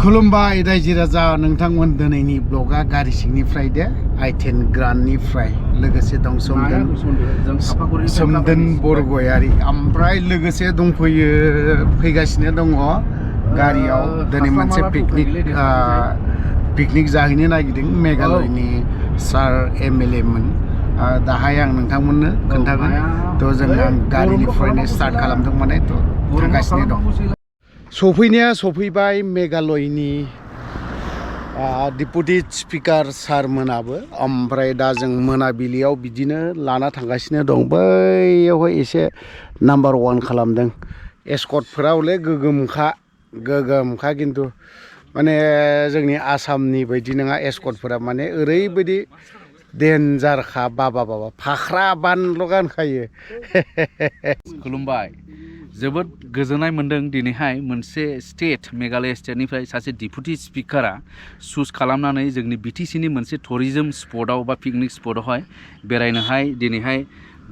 खुलुमबाय रायजो राजा नोंथांमोन दिनैनि ब्लगा गारि सिंनिफ्राय दे I10 ग्रान्डनिफ्राय लोगोसे दं सोमदोन बरगयारि ओमफ्राय लोगोसे दंफैयो फैगासिनो दङ गारियाव दिनै मोनसे पिकनिक जाहैनो नागिरदों मेघालयनि सार MLA मोन दाहाय आं नोंथांमोननो खोन्थागोन थ' जों आं गारिनिफ्रायनो स्टार्ट खालामदों माने थ' थांगासिनो दं सफैनाया सफैबाय मेघालयनि डिपुटि स्पिकार सारमोनाबो ओमफ्राय दा जों मोनाबिलियाव बिदिनो लाना थांगासिनो दं बैयावहाय एसे नाम्बार 1 खालामदों एस्कर्टफोरा हले गोगोमखा खिन्थु माने जोंनि आसामनि बायदि नङा एस्कर्टफोरा माने ओरैबायदि डेन्जारखा बाबा फाख्रा बानल' गानखायो खुलुमबाय जोबोद गोजोननाय मोन्दों दिनैहाय मोनसे स्टेट मेघालय स्टेटनिफ्राय सासे डिपुटि स्पिकारा चुज खालामनानै जोंनि BTCनि मोनसे टुरिज्म स्पटआव बा पिकनिक स्पटआवहाय बेरायनोहाय दिनैहाय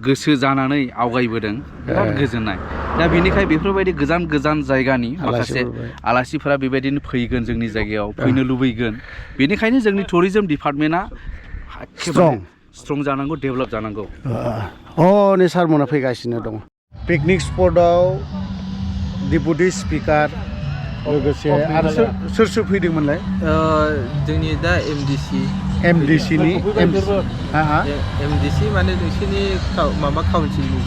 गोसो जानानै आवगायबोदों बिराद गोजोननाय दा बेनिखाय बेफोरबायदि गोजान जायगानि माखासे आलासिफोरा बेबायदिनो फैगोन जोंनि जायगायाव फैनो लुबैगोन बेनिखायनो जोंनि टुरिज्म डिपार्टमेन्टआ स्ट्रं जानांगौ डेभेलप जानांगौ नै सारमोना फैगासिनो दं पिकनिक स्पटआव डिपुटि स्पिकार लोगोसे आरो सोर फैदोंमोनलाय जोंनि दा MDC नि MDC माने नोंसिनि माबा काउन्सिलनि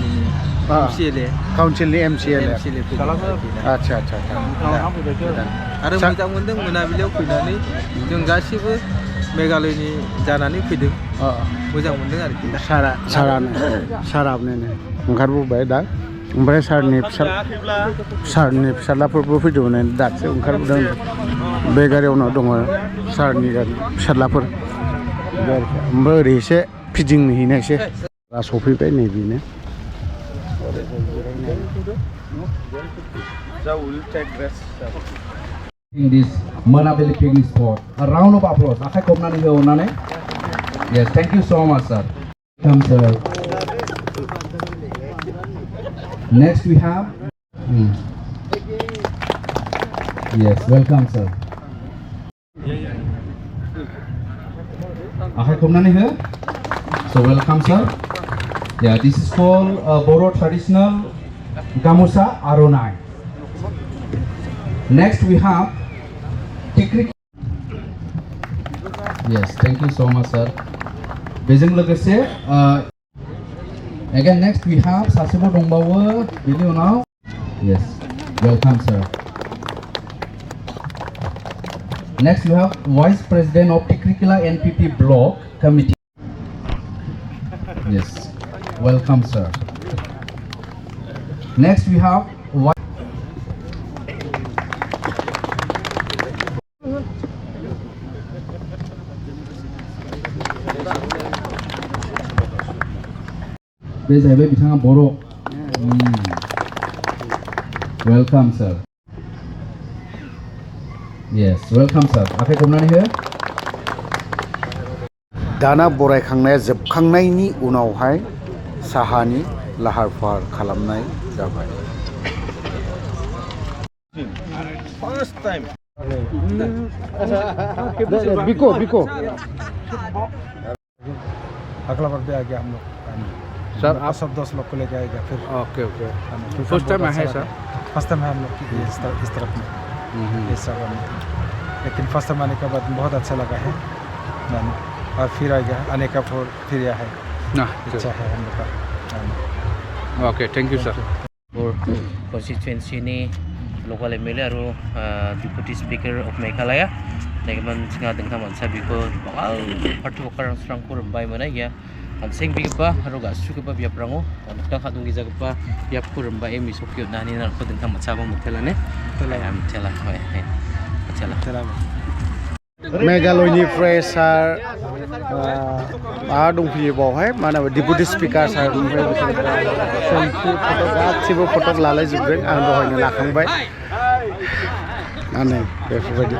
MCLA आच्छा आरो मोजां मोनदों मोनाबिलियाव फैनानै जों गासिबो मेघालयनि जानानै फैदों मोजां मोनदों आरोखि सारानो ओंखारबोबाय दा ओमफ्राय सारनि फिसालाफोरबो फैदोंमोन दासो ओंखारबोदों बे गारियावनो दङ सारनि गारि फिसालाफोर ओमफ्राय ओरै एसे फिदिंहैनायसै दा सफैबाय नैबेनो in this Manabili picnic spot. A round of applause. Akai komnani he onane. Yes, thank you so much, sir. Come, sir. Next we have. Yes, welcome, sir. Akai komnani he. So welcome, sir. Yeah, this is called Boro traditional gamusa aronai. Next we have. Yes, thank you so much, sir. Bezeng logese again next we have Sasibo Dongbawa Billy now. Yes, welcome, sir. Next we have Vice President of Tikrikila NPP Block Committee. Yes, welcome, sir. Next we have Boro. Welcome, sir. Yes, welcome, sir. Akai komnani here. दाना बरायखांनाया जोबखांनायनि उनावहाय साहानि लाहार फाहार खालामनाय जाबाय First time. बिको अगला बार भी आ गया हम लोग सर आप सब 10 लोग को लेके आएगा फिर ओके फर्स्ट टाइम है सर फर्स्ट टाइम है हम लोग इस तरफ में इस सब लेकिन फर्स्ट टाइम आने के बाद बहुत अच्छा लगा है और फिर आ गया आने का फिर यह है अच्छा है हम लोग का okay thank you sir constituency ni local MLA aru deputy speaker of Meghalaya naiman singa dengka mansa biko bangal party worker strong kur bai mana ya Sing bipa aru gasu ke biap rango ta khadung giza pa biap kurum ba emi sokyo nani na ko dengka matsa ba mutela ne tela hoy tela मेघालयनिफ्राय सार दंफैयो बावहाय मा होनो deputy speaker सार selfie फट' गासिबो फट' लालायजोबदों आं दहायनो लाखांबाय आनै बेफोरबायदि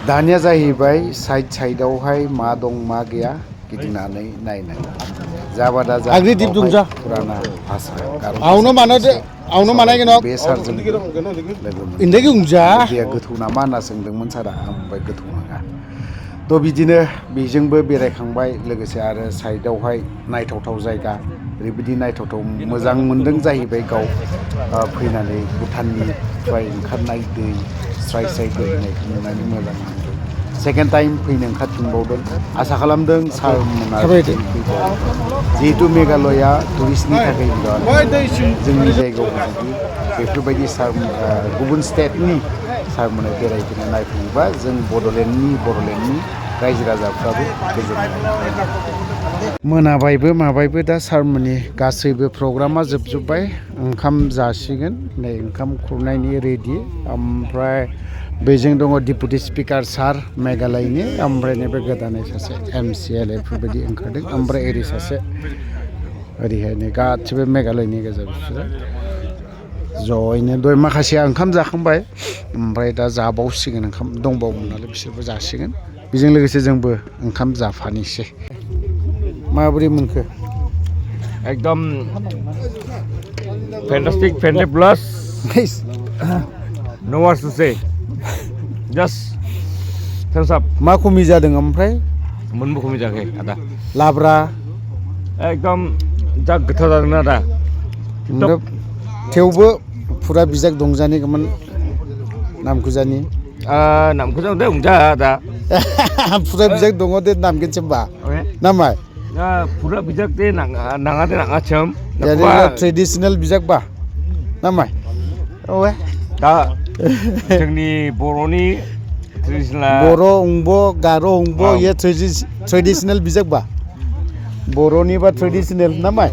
दानिया जाहैबाय साइडआवहाय मा दं मा गैया गिदिंनानै नायनाय जाबादा जा आगरि दिप दं जा पुराना भाषा आवनो मानायगोन बे सारजों लोगो मोन इन्दाय गुंजा दैया गोथौ नामा होनना सोंदोंमोन सारा आं बुंबाय गोथौ नङा थ' बिदिनो बेजोंबो बेरायखांबाय लोगोसे आरो साइडआवहाय नायथावथाव जायगा ओरैबायदि नायथावथाव मोजां मोनदों जाहैबाय गाव फैनानै भुटाननिफ्राय ओंखारनाय दै स्राय स्राय बोहैनायखौ नुनानै मोजां मोनदों सेकेन्ड टाइम फैनो ओंखारफिनबावदों आसा खालामदों सारमोना जिहेतु मेघालया टुरिस्टनि थाखाय बिराद जोंनि जायगायाव जुदि बेफोरबायदि सार गुबुन स्टेटनि सारमोना बेरायफैनो नायफैयोबा जों बड'लेण्डनि रायजो राजाफ्राबो गोजोननाय मोनाबायबो माबायबो दा सारमोननि गासैबो प्रग्रामा जोबजोब्बाय ओंखाम जासिगोन नै ओंखाम खुरनायनि रेडि ओमफ्राय बेजों दङ डिपुटि स्पिकार सार मेघालयनि ओमफ्राय नैबे गोदानै सासे MCLA बेफोरबायदि ओंखारदों ओमफ्राय ओरै सासे ओरैहाय नै गासिबो मेघालयनि गोजा बिसोरो ज'यैनो दहाय माखासेया ओंखाम जाखांबाय ओमफ्राय दा जाबावसिगोन ओंखाम दंबावोमोन नालाय बिसोरबो जासिगोन बेजों लोगोसे जोंबो ओंखाम जाफानोसै माबोरै मोनखो एकदम fantastic friendly plus no words to say just thumbs up मा खमि जादों ओमफ्राय मोनबो खमि जायाखै आदा लाब्रा एकदम जा गोथाव जादों आदा थेवबो फुरा बिजाक दंजानिगौमोन नामखौ जानि नामखौ जों दे आदा फुरा बिजाक दङ दे नामगोनसो होमबा नामाय फुरा बिजाक दे नाङा दे नाङा चम ट्रेडिशनेल बिजाक बा नामाय औ दा जोंनि बर'नि ट्रेडिशनेल बर' अंब गार' अंब ये ट्रेडिशनेल बिजाक बा बर'नि बा ट्रेडिशनेल नामाय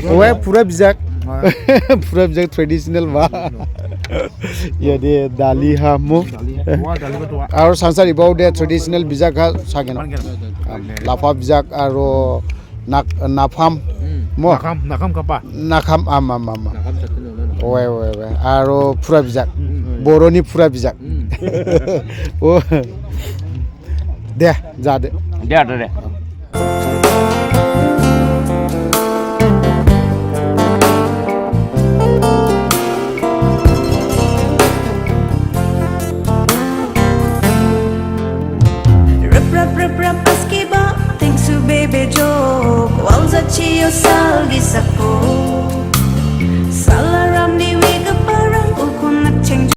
औ फुरा बिजाक पूरा बिजाक ट्रेडिशनल बा ये दे दाली हा मु और संसार इबाव दे ट्रेडिशनल बिजाक हा सागेन लाफा बिजाक आरो नाफाम मो नाकाम कापा नाकाम आम ओए आरो पूरा बिजाक बर'नि पूरा बिजाक ओ दे जादो दे आदा दे Basketball, thanks to baby joke. Walza chio salgi sako.